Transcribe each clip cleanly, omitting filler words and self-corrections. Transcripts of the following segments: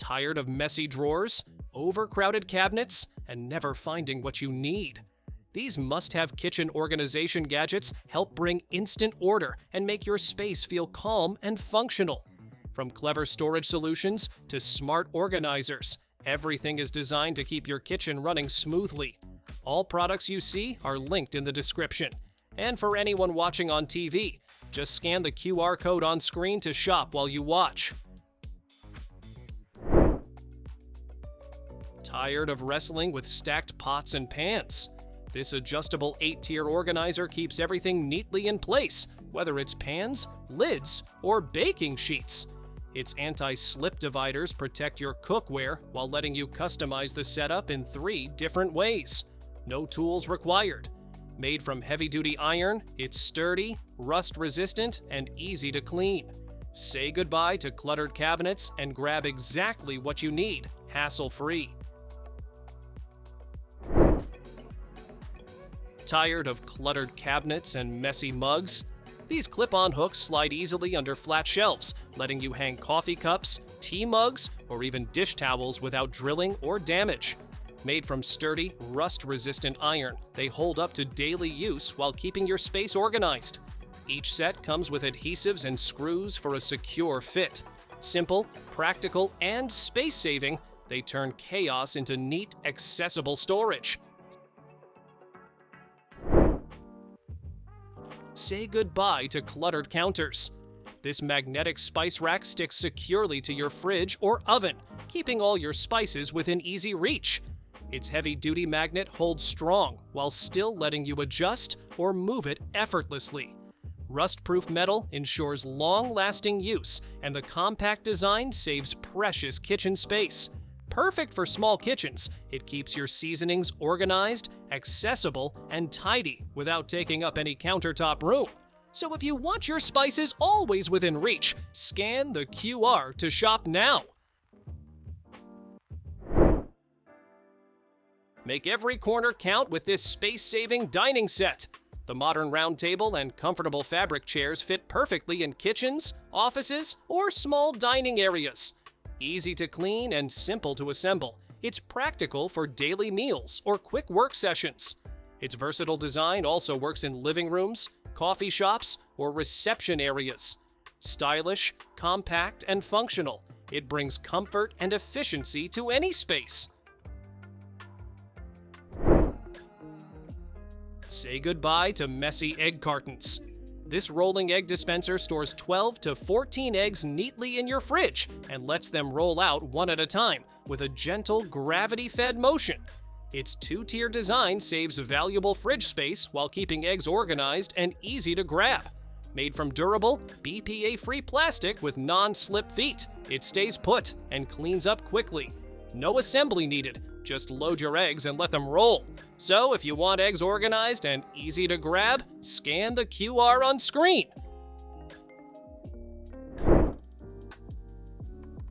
Tired of messy drawers, overcrowded cabinets, and never finding what you need? These must-have kitchen organization gadgets help bring instant order and make your space feel calm and functional. From clever storage solutions to smart organizers, everything is designed to keep your kitchen running smoothly. All products you see are linked in the description. And for anyone watching on TV, just scan the QR code on screen to shop while you watch. Tired of wrestling with stacked pots and pans? This adjustable 8-tier organizer keeps everything neatly in place, whether it's pans, lids, or baking sheets. Its anti-slip dividers protect your cookware while letting you customize the setup in 3 different ways. No tools required. Made from heavy-duty iron, it's sturdy, rust-resistant, and easy to clean. Say goodbye to cluttered cabinets and grab exactly what you need, hassle-free. Tired of cluttered cabinets and messy mugs? These clip-on hooks slide easily under flat shelves, letting you hang coffee cups, tea mugs, or even dish towels without drilling or damage. Made from sturdy, rust-resistant iron, they hold up to daily use while keeping your space organized. Each set comes with adhesives and screws for a secure fit. Simple, practical, and space-saving, they turn chaos into neat, accessible storage. Say goodbye to cluttered counters. This magnetic spice rack sticks securely to your fridge or oven, keeping all your spices within easy reach. Its heavy-duty magnet holds strong while still letting you adjust or move it effortlessly. Rust-proof metal ensures long-lasting use, and the compact design saves precious kitchen space. Perfect for small kitchens, it keeps your seasonings organized, accessible, and tidy without taking up any countertop room. So if you want your spices always within reach, scan the QR to shop now. Make every corner count with this space-saving dining set. The modern round table and comfortable fabric chairs fit perfectly in kitchens, offices, or small dining areas. Easy to clean and simple to assemble, it's practical for daily meals or quick work sessions. Its versatile design also works in living rooms, coffee shops, or reception areas. Stylish, compact, and functional, it brings comfort and efficiency to any space. Say goodbye to messy egg cartons. This rolling egg dispenser stores 12 to 14 eggs neatly in your fridge and lets them roll out one at a time with a gentle, gravity-fed motion. Its 2-tier design saves valuable fridge space while keeping eggs organized and easy to grab. Made from durable, BPA-free plastic with non-slip feet, it stays put and cleans up quickly. No assembly needed, just load your eggs and let them roll. So if you want eggs organized and easy to grab, scan the QR on screen.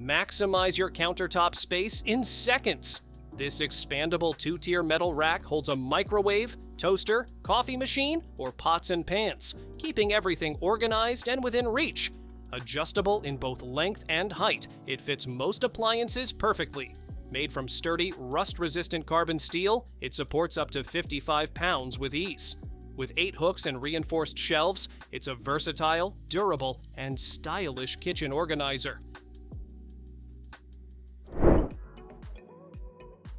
Maximize your countertop space in seconds. This expandable 2-tier metal rack holds a microwave, toaster, coffee machine, or pots and pans, keeping everything organized and within reach. Adjustable in both length and height, it fits most appliances perfectly. Made from sturdy, rust-resistant carbon steel, it supports up to 55 pounds with ease. With 8 hooks and reinforced shelves, it's a versatile, durable, and stylish kitchen organizer.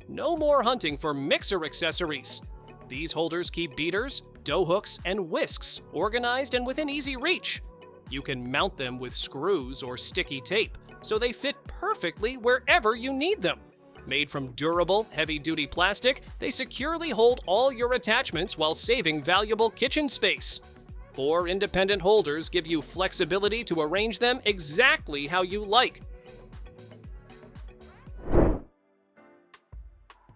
No more hunting for mixer accessories. These holders keep beaters, dough hooks, and whisks organized and within easy reach. You can mount them with screws or sticky tape, so they fit perfectly wherever you need them. Made from durable, heavy-duty plastic, they securely hold all your attachments while saving valuable kitchen space. 4 independent holders give you flexibility to arrange them exactly how you like.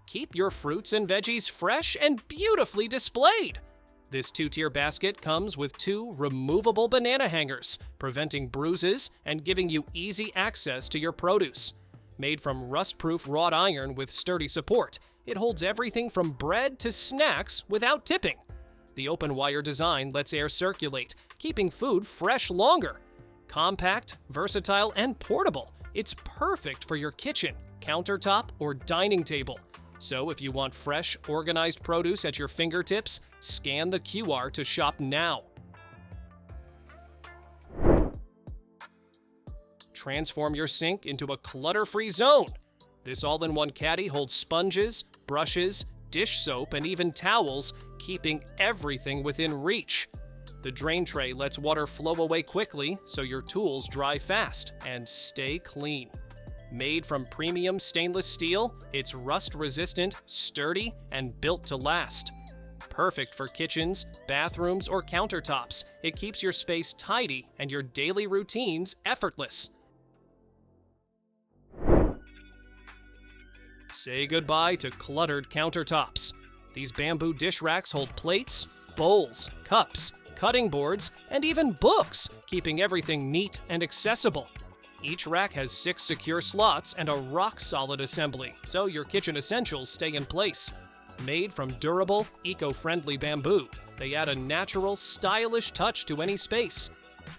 Keep your fruits and veggies fresh and beautifully displayed. This 2-tier basket comes with 2 removable banana hangers, preventing bruises and giving you easy access to your produce. Made from rust-proof wrought iron with sturdy support, it holds everything from bread to snacks without tipping. The open wire design lets air circulate, keeping food fresh longer. Compact, versatile, and portable, It's perfect for your kitchen, countertop, or dining table. So if you want fresh, organized produce at your fingertips, scan the QR to shop now. Transform your sink into a clutter-free zone. This all-in-one caddy holds sponges, brushes, dish soap, and even towels, keeping everything within reach. The drain tray lets water flow away quickly so your tools dry fast and stay clean. Made from premium stainless steel, it's rust-resistant, sturdy, and built to last. Perfect for kitchens, bathrooms, or countertops, it keeps your space tidy and your daily routines effortless. Say goodbye to cluttered countertops. These bamboo dish racks hold plates, bowls, cups, cutting boards, and even books, keeping everything neat and accessible. Each rack has 6 secure slots and a rock-solid assembly, so your kitchen essentials stay in place. Made from durable, eco-friendly bamboo, they add a natural, stylish touch to any space.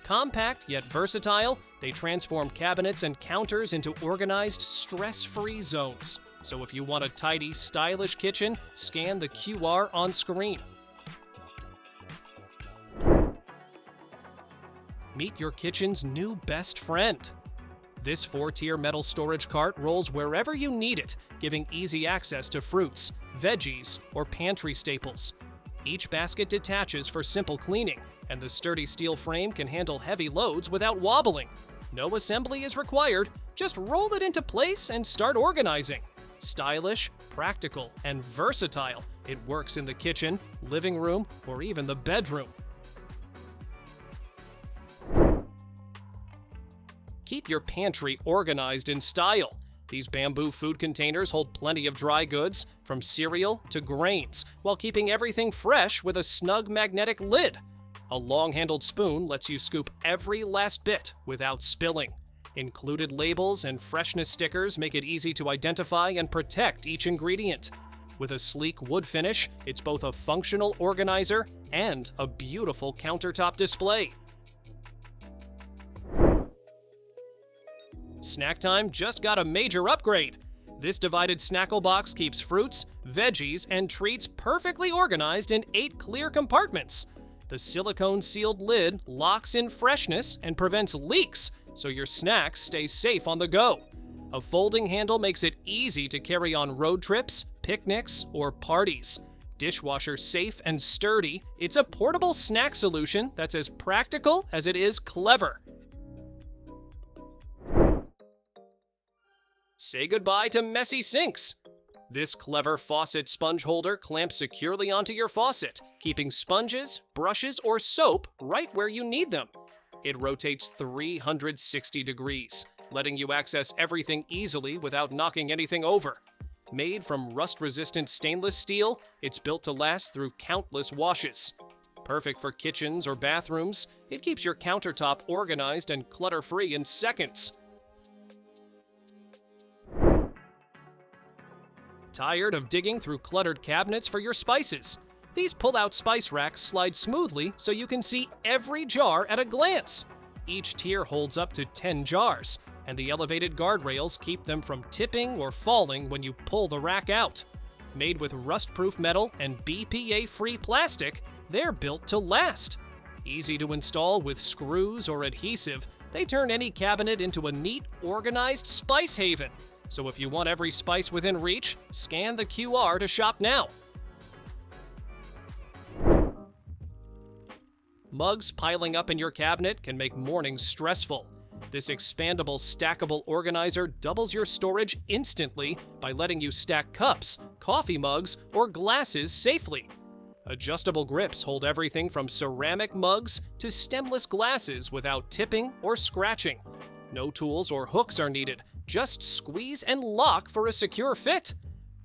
Compact yet versatile, they transform cabinets and counters into organized, stress-free zones. So if you want a tidy, stylish kitchen, scan the QR on screen. Meet your kitchen's new best friend. This 4-tier metal storage cart rolls wherever you need it, giving easy access to fruits, veggies, or pantry staples. Each basket detaches for simple cleaning, and the sturdy steel frame can handle heavy loads without wobbling. No assembly is required, just roll it into place and start organizing. Stylish, practical, and versatile, it works in the kitchen, living room, or even the bedroom. Keep your pantry organized in style. These bamboo food containers hold plenty of dry goods, from cereal to grains, while keeping everything fresh with a snug magnetic lid. A long-handled spoon lets you scoop every last bit without spilling. Included labels and freshness stickers make it easy to identify and protect each ingredient. With a sleek wood finish, it's both a functional organizer and a beautiful countertop display. Snack Time just got a major upgrade. This divided snackle box keeps fruits, veggies, and treats perfectly organized in 8 clear compartments. The silicone-sealed lid locks in freshness and prevents leaks, so your snacks stay safe on the go. A folding handle makes it easy to carry on road trips, picnics, or parties. Dishwasher safe and sturdy, it's a portable snack solution that's as practical as it is clever. Say goodbye to messy sinks. This clever faucet sponge holder clamps securely onto your faucet, keeping sponges, brushes, or soap right where you need them. It rotates 360 degrees, letting you access everything easily without knocking anything over. Made from rust-resistant stainless steel, it's built to last through countless washes. Perfect for kitchens or bathrooms, it keeps your countertop organized and clutter-free in seconds. Tired of digging through cluttered cabinets for your spices? These pull-out spice racks slide smoothly so you can see every jar at a glance. Each tier holds up to 10 jars, and the elevated guardrails keep them from tipping or falling when you pull the rack out. Made with rust-proof metal and BPA-free plastic, they're built to last. Easy to install with screws or adhesive, they turn any cabinet into a neat, organized spice haven. So if you want every spice within reach, scan the QR to shop now. Mugs piling up in your cabinet can make mornings stressful. This expandable, stackable organizer doubles your storage instantly by letting you stack cups, coffee mugs, or glasses safely. Adjustable grips hold everything from ceramic mugs to stemless glasses without tipping or scratching. No tools or hooks are needed. Just squeeze and lock for a secure fit.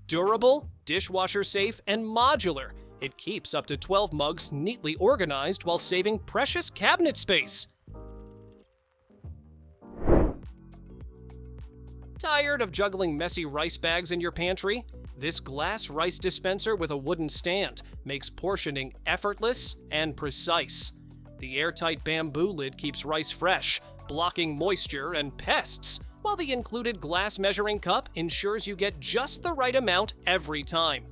Durable, dishwasher safe, and modular, it keeps up to 12 mugs neatly organized while saving precious cabinet space. Tired of juggling messy rice bags in your pantry? This glass rice dispenser with a wooden stand makes portioning effortless and precise. The airtight bamboo lid keeps rice fresh, blocking moisture and pests, while the included glass measuring cup ensures you get just the right amount every time.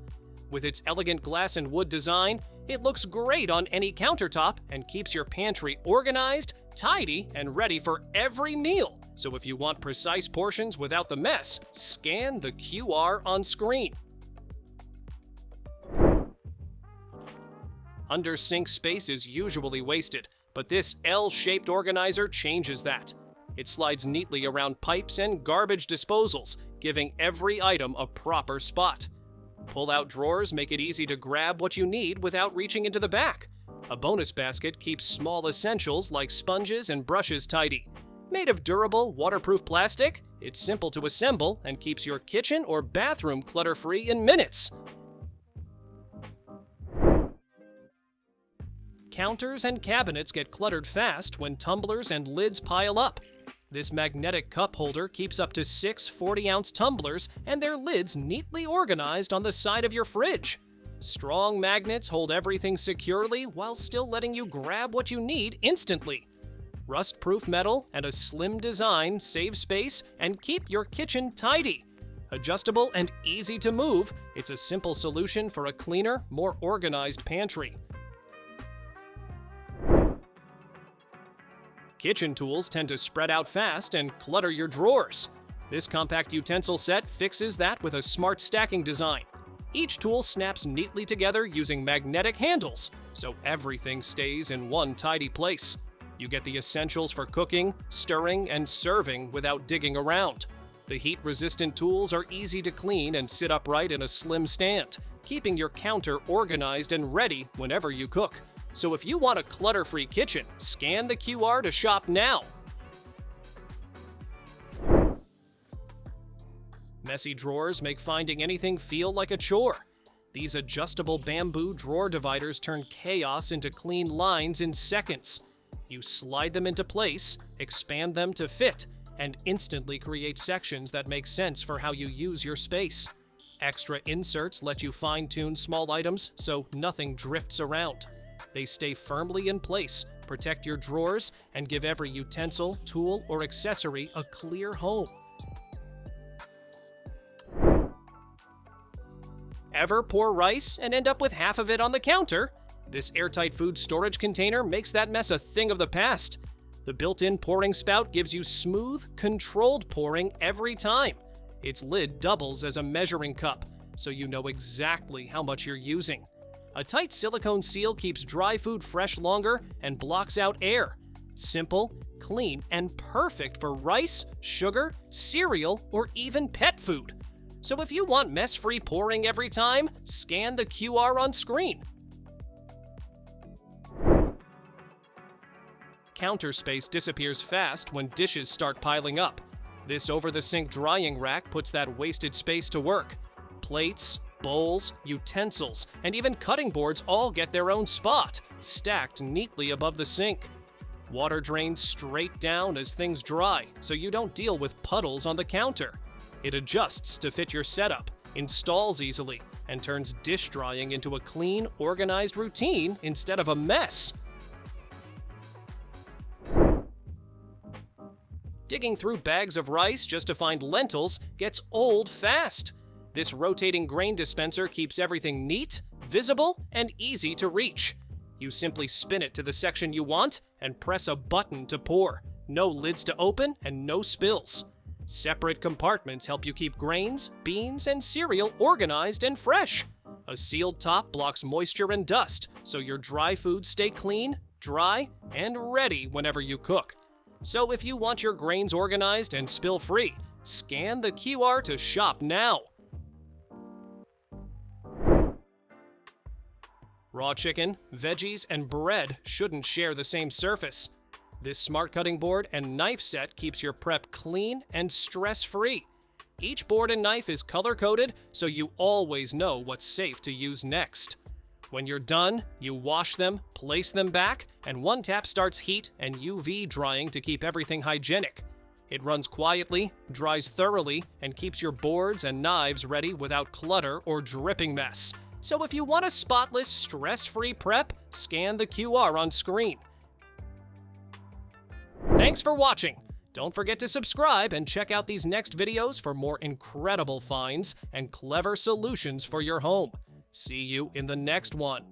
With its elegant glass and wood design, it looks great on any countertop and keeps your pantry organized, tidy, and ready for every meal. So if you want precise portions without the mess, scan the QR on screen. Under sink space is usually wasted, but this L-shaped organizer changes that. It slides neatly around pipes and garbage disposals, giving every item a proper spot. Pull-out drawers make it easy to grab what you need without reaching into the back. A bonus basket keeps small essentials like sponges and brushes tidy. Made of durable, waterproof plastic, it's simple to assemble and keeps your kitchen or bathroom clutter-free in minutes. Counters and cabinets get cluttered fast when tumblers and lids pile up. This magnetic cup holder keeps up to 6 40-ounce tumblers and their lids neatly organized on the side of your fridge. Strong magnets hold everything securely while still letting you grab what you need instantly. Rust-proof metal and a slim design save space and keep your kitchen tidy. Adjustable and easy to move, it's a simple solution for a cleaner, more organized pantry. Kitchen tools tend to spread out fast and clutter your drawers. This compact utensil set fixes that with a smart stacking design. Each tool snaps neatly together using magnetic handles, so everything stays in one tidy place. You get the essentials for cooking, stirring, and serving without digging around. The heat-resistant tools are easy to clean and sit upright in a slim stand, keeping your counter organized and ready whenever you cook. So if you want a clutter-free kitchen, scan the QR to shop now. Messy drawers make finding anything feel like a chore. These adjustable bamboo drawer dividers turn chaos into clean lines in seconds. You slide them into place, expand them to fit, and instantly create sections that make sense for how you use your space. Extra inserts let you fine-tune small items so nothing drifts around. They stay firmly in place, protect your drawers, and give every utensil, tool, or accessory a clear home. Ever pour rice and end up with half of it on the counter? This airtight food storage container makes that mess a thing of the past. The built-in pouring spout gives you smooth, controlled pouring every time. Its lid doubles as a measuring cup, so you know exactly how much you're using. A tight silicone seal keeps dry food fresh longer and blocks out air. Simple, clean, and perfect for rice, sugar, cereal, or even pet food. So if you want mess-free pouring every time, scan the QR on screen. Counter space disappears fast when dishes start piling up. This over-the-sink drying rack puts that wasted space to work. Plates, bowls, utensils, and even cutting boards all get their own spot, stacked neatly above the sink. Water drains straight down as things dry, so you don't deal with puddles on the counter. It adjusts to fit your setup, installs easily, and turns dish drying into a clean, organized routine instead of a mess. Digging through bags of rice just to find lentils gets old fast. This rotating grain dispenser keeps everything neat, visible, and easy to reach. You simply spin it to the section you want and press a button to pour. No lids to open and no spills. Separate compartments help you keep grains, beans, and cereal organized and fresh. A sealed top blocks moisture and dust, so your dry foods stay clean, dry, and ready whenever you cook. So if you want your grains organized and spill-free, scan the QR to shop now. Raw chicken, veggies, and bread shouldn't share the same surface. This smart cutting board and knife set keeps your prep clean and stress-free. Each board and knife is color-coded, so you always know what's safe to use next. When you're done, you wash them, place them back, and one tap starts heat and UV drying to keep everything hygienic. It runs quietly, dries thoroughly, and keeps your boards and knives ready without clutter or dripping mess. So if you want a spotless, stress-free prep, scan the QR on screen. Thanks for watching. Don't forget to subscribe and check out these next videos for more incredible finds and clever solutions for your home. See you in the next one.